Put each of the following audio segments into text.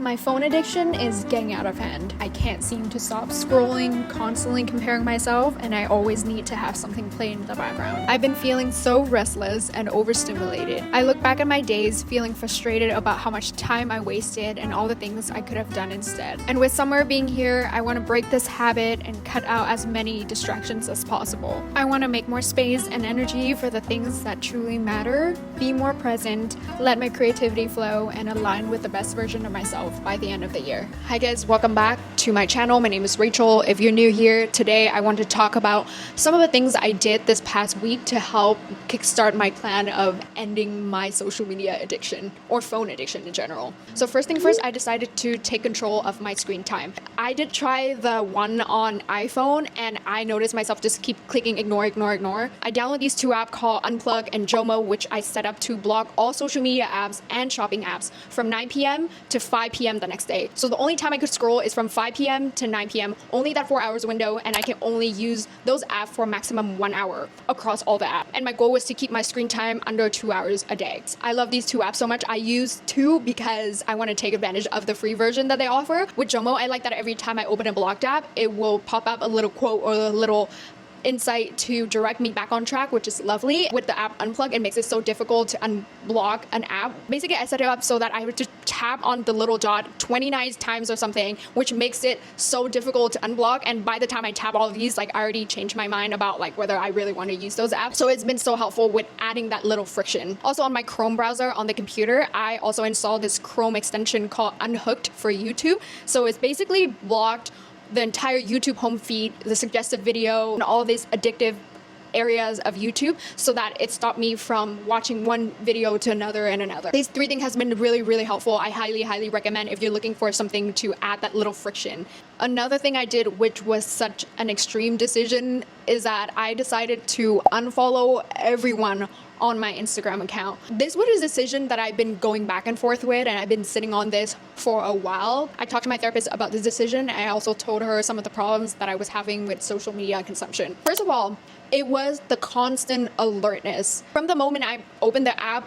My phone addiction is getting out of hand. I can't seem to stop scrolling, constantly comparing myself, and I always need to have something playing in the background. I've been feeling so restless and overstimulated. I look back at my days feeling frustrated about how much time I wasted and all the things I could have done instead. And with summer being here, I want to break this habit and cut out as many distractions as possible. I want to make more space and energy for the things that truly matter, be more present, let my creativity flow, and align with the best version of myself by the end of the year. Hi guys, welcome back to my channel. My name is Rachel. If you're new here, today I want to talk about some of the things I did this past week to help kickstart my plan of ending my social media addiction or phone addiction in general. So first thing first, I decided to take control of my screen time. I did try the one on iPhone and I noticed myself just keep clicking ignore. I downloaded these two apps called Unplug and Jomo, which I set up to block all social media apps and shopping apps from 9 p.m. to 5 p.m. the next day. So the only time I could scroll is from 5 p.m. to 9 p.m. Only that 4 hours window, and I can only use those apps for maximum 1 hour across all the apps. And my goal was to keep my screen time under 2 hours a day. I love these two apps so much. I use two because I want to take advantage of the free version that they offer. With Jomo, I like that every time I open a blocked app, it will pop up a little quote or a little insight to direct me back on track, which is lovely. With the app Unplug, it makes it so difficult to unblock an app. Basically, I set it up so that I have to tap on the little dot 29 times or something, which makes it so difficult to unblock. And by the time I tap all of these, I already changed my mind about whether I really want to use those apps. So it's been so helpful with adding that little friction. Also on my Chrome browser on the computer, I also installed this Chrome extension called Unhooked for YouTube. So it's basically blocked the entire YouTube home feed, the suggested video, and all these addictive areas of YouTube so that it stopped me from watching one video to another and another. These three things has been really helpful. I highly recommend if you're looking for something to add that little friction. Another thing I did, which was such an extreme decision, is that I decided to unfollow everyone on my Instagram account. This was a decision that I've been going back and forth with, and I've been sitting on this for a while. I talked to my therapist about this decision. I also told her some of the problems that I was having with social media consumption. First of all, it was the constant alertness. From the moment I opened the app,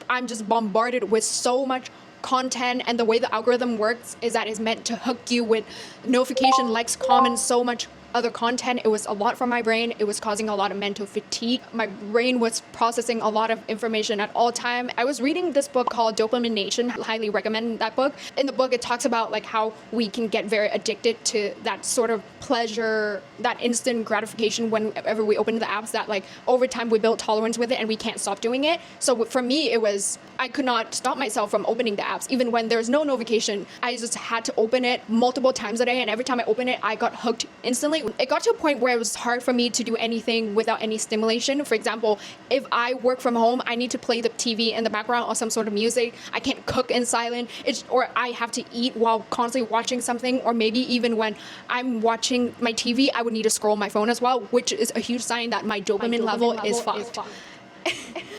I'm just bombarded with so much content, and the way the algorithm works is that it's meant to hook you with notification, likes, comments, so much other content. It was a lot for my brain. It was causing a lot of mental fatigue. My brain was processing a lot of information at all time. I was reading this book called Dopamine Nation. I highly recommend that book. In the book, it talks about how we can get very addicted to that sort of pleasure, that instant gratification whenever we open the apps, that over time we build tolerance with it and we can't stop doing it. So for me, it was, I could not stop myself from opening the apps. Even when there's no notification, I just had to open it multiple times a day, and every time I open it, I got hooked instantly. It got to a point where it was hard for me to do anything without any stimulation. For example, if I work from home, I need to play the TV in the background or some sort of music. I can't cook in silence, or I have to eat while constantly watching something, or maybe even when I'm watching my TV, I would need to scroll my phone as well, which is a huge sign that my dopamine level is fucked.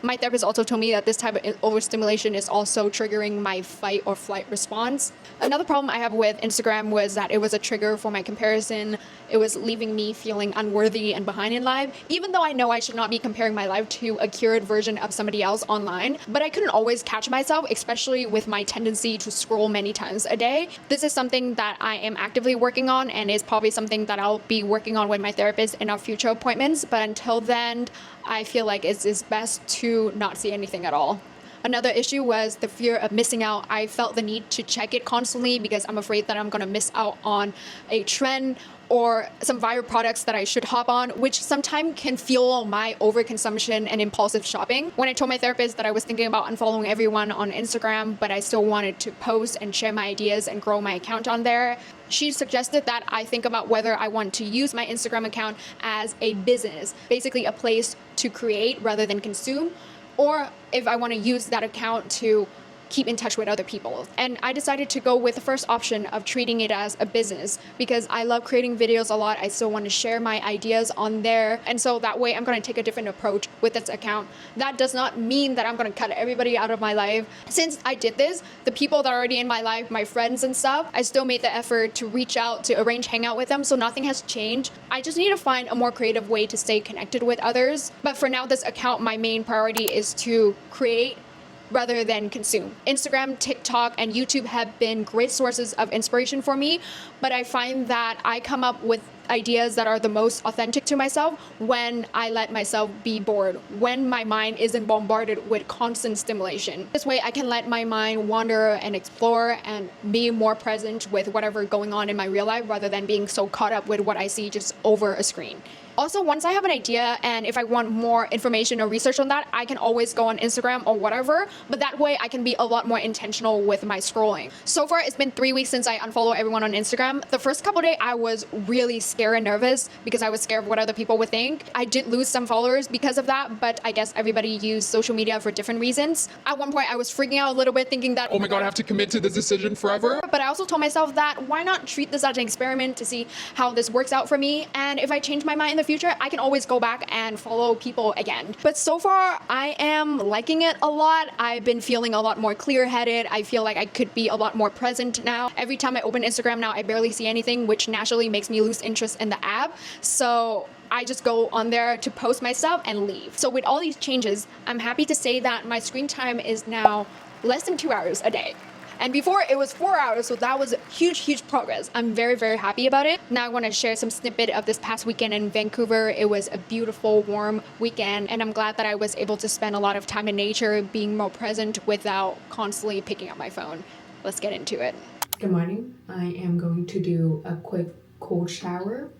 My therapist also told me that this type of overstimulation is also triggering my fight or flight response. Another problem I have with Instagram was that it was a trigger for my comparison. It was leaving me feeling unworthy and behind in life, even though I know I should not be comparing my life to a curated version of somebody else online. But I couldn't always catch myself, especially with my tendency to scroll many times a day. This is something that I am actively working on, and is probably something that I'll be working on with my therapist in our future appointments. But until then, I feel like it's best to not see anything at all. Another issue was the fear of missing out. I felt the need to check it constantly because I'm afraid that I'm going to miss out on a trend or some viral products that I should hop on, which sometimes can fuel my overconsumption and impulsive shopping. When I told my therapist that I was thinking about unfollowing everyone on Instagram, but I still wanted to post and share my ideas and grow my account on there, she suggested that I think about whether I want to use my Instagram account as a business, basically a place to create rather than consume, or if I want to use that account to keep in touch with other people. And I decided to go with the first option of treating it as a business because I love creating videos a lot. I still want to share my ideas on there. And so that way I'm going to take a different approach with this account. That does not mean that I'm going to cut everybody out of my life. Since I did this, the people that are already in my life, my friends and stuff, I still made the effort to reach out, to arrange hangout with them. So nothing has changed. I just need to find a more creative way to stay connected with others. But for now, this account, my main priority is to create rather than consume. Instagram, TikTok, and YouTube have been great sources of inspiration for me, but I find that I come up with ideas that are the most authentic to myself when I let myself be bored, when my mind isn't bombarded with constant stimulation. This way I can let my mind wander and explore and be more present with whatever going on in my real life rather than being so caught up with what I see just over a screen. Also, once I have an idea and if I want more information or research on that, I can always go on Instagram or whatever, but that way I can be a lot more intentional with my scrolling. So far, it's been 3 weeks since I unfollowed everyone on Instagram. The first couple of days, I was really scared and nervous because I was scared of what other people would think. I did lose some followers because of that, but I guess everybody used social media for different reasons. At one point, I was freaking out a little bit thinking that, oh my God, I have to commit to this decision forever. But I also told myself that why not treat this as an experiment to see how this works out for me, and if I change my mind in the future, I can always go back and follow people again. But so far, I am liking it a lot. I've been feeling a lot more clear-headed. I feel like I could be a lot more present now. Every time I open Instagram now, I barely see anything, which naturally makes me lose interest in the app. So I just go on there to post my stuff and leave. So with all these changes, I'm happy to say that my screen time is now less than 2 hours a day. And before it was 4 hours, so that was huge progress. I'm very happy about it. Now I want to share some snippet of this past weekend in Vancouver. It was a beautiful, warm weekend, and I'm glad that I was able to spend a lot of time in nature, being more present without constantly picking up my phone. Let's get into it. Good morning. I am going to do a quick cold shower,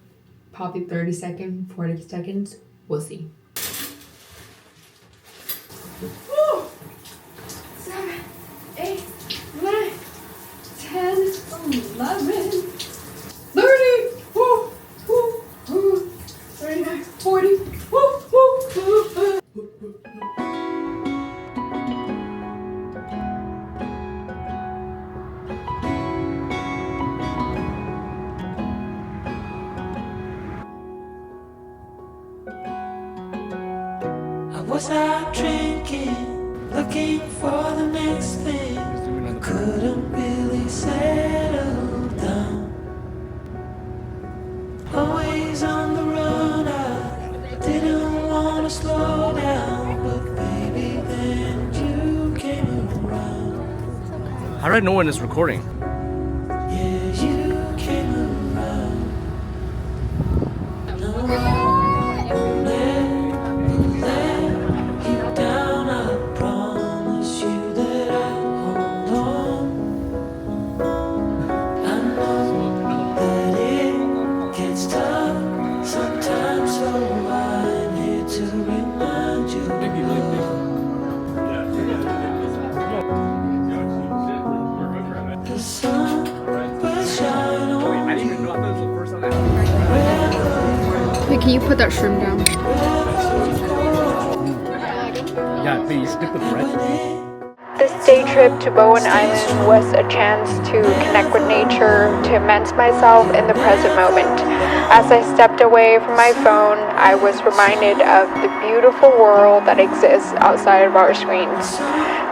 probably 30 seconds, 40 seconds. We'll see. 7, 8, 9, 10, 11, 30, 39, 40, I was out drinking, looking for the next thing. Couldn't really settle down. Always on the run, I didn't want to slow down. But baby, then you came around. How do I know when it's recording? Yeah, you came around. No, I won't let you down. I promise you that I'll hold on. I know that it gets tough sometimes, so I'm here to remind you. The sun will shine on I didn't even know that was the first time Hey, can you put that shrimp down? Yeah, please dip the bread. This day trip to Bowen Island was a chance to connect with nature, to immerse myself in the present moment. As I stepped away from my phone, I was reminded of the beautiful world that exists outside of our screens.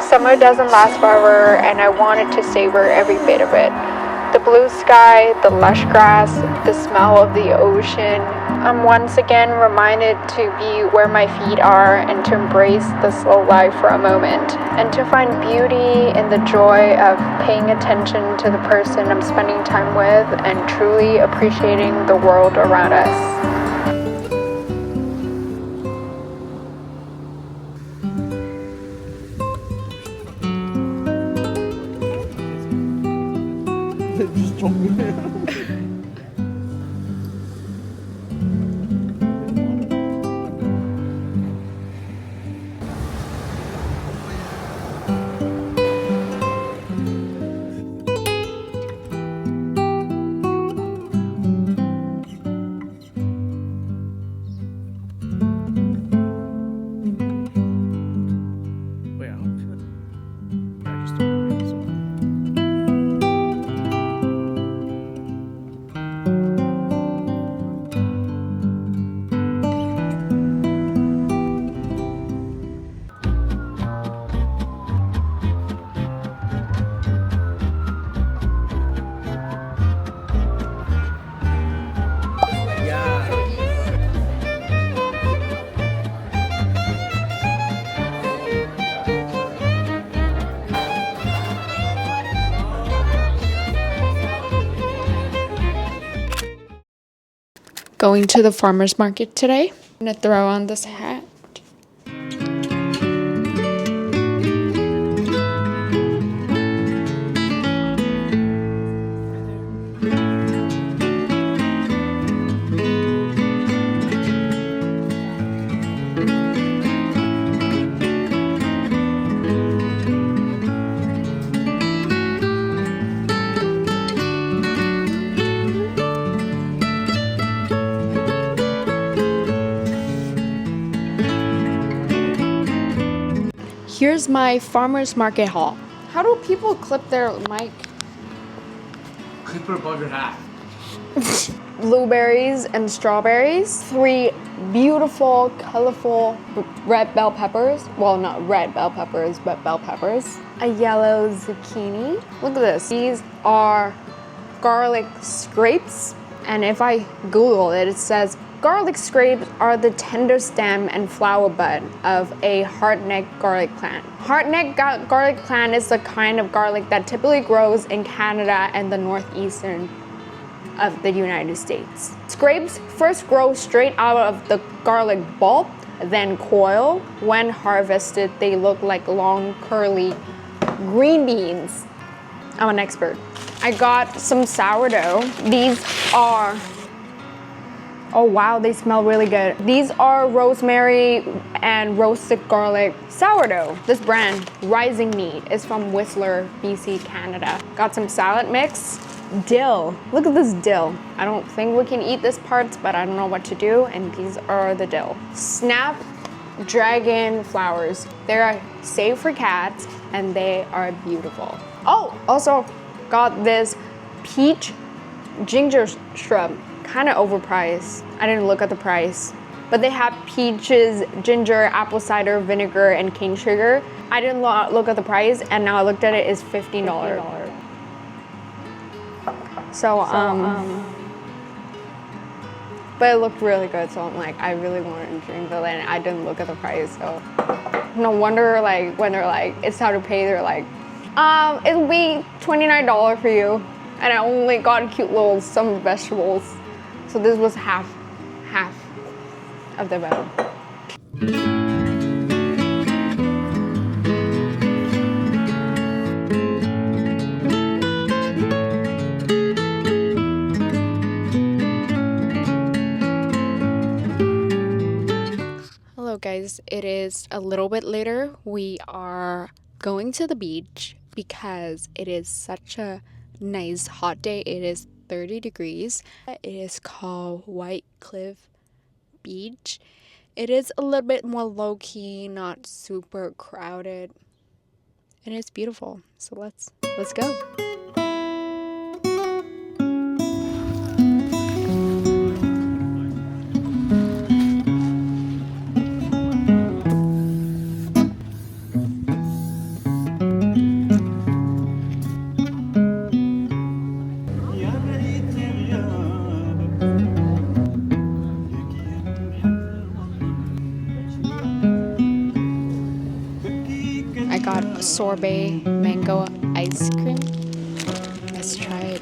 Summer doesn't last forever, and I wanted to savor every bit of it. The blue sky, the lush grass, the smell of the ocean. I'm once again reminded to be where my feet are and to embrace the slow life for a moment, and to find beauty in the joy of paying attention to the person I'm spending time with and truly appreciating the world around us. Wait, I don't feel it. I just don't feel it, so. Going to the farmer's market today. I'm gonna throw on this hat. Here's my farmer's market haul. How do people clip their mic? Clip it above your hat. Blueberries and strawberries. 3 beautiful, colorful red bell peppers. Well, not red bell peppers, but bell peppers. A yellow zucchini. Look at this. These are garlic scrapes. And if I Google it, it says garlic scrapes are the tender stem and flower bud of a hardneck garlic plant. Hardneck garlic plant is the kind of garlic that typically grows in Canada and the northeastern of the United States. Scrapes first grow straight out of the garlic bulb, then coil. When harvested, they look like long, curly green beans. I'm an expert. I got some sourdough. These are, oh wow, they smell really good. These are rosemary and roasted garlic sourdough. This brand, Rising Meat, is from Whistler, BC, Canada. Got some salad mix. Dill. Look at this dill. I don't think we can eat this part, but I don't know what to do, and these are the dill. Snapdragon flowers. They're safe for cats, and they are beautiful. Oh, also got this peach ginger shrub. Kind of overpriced. I didn't look at the price. But they have peaches, ginger, apple cider vinegar, and cane sugar. I didn't look at the price, and now I looked at it, it's $15. But it looked really good, so I'm like, I really wanted to drink it, and I didn't look at the price, so. No wonder, like, when they're like, it's time to pay, they're like, it'll be $29 for you. And I only got cute little summer vegetables. So this was half of the amount. Hello guys, it is a little bit later. We are going to the beach because it is such a nice hot day. It is 30 degrees. It is called White Cliff Beach. It is a little bit more low-key, not super crowded, and it's beautiful. So let's go. I got a sorbet mango ice cream. Let's try it.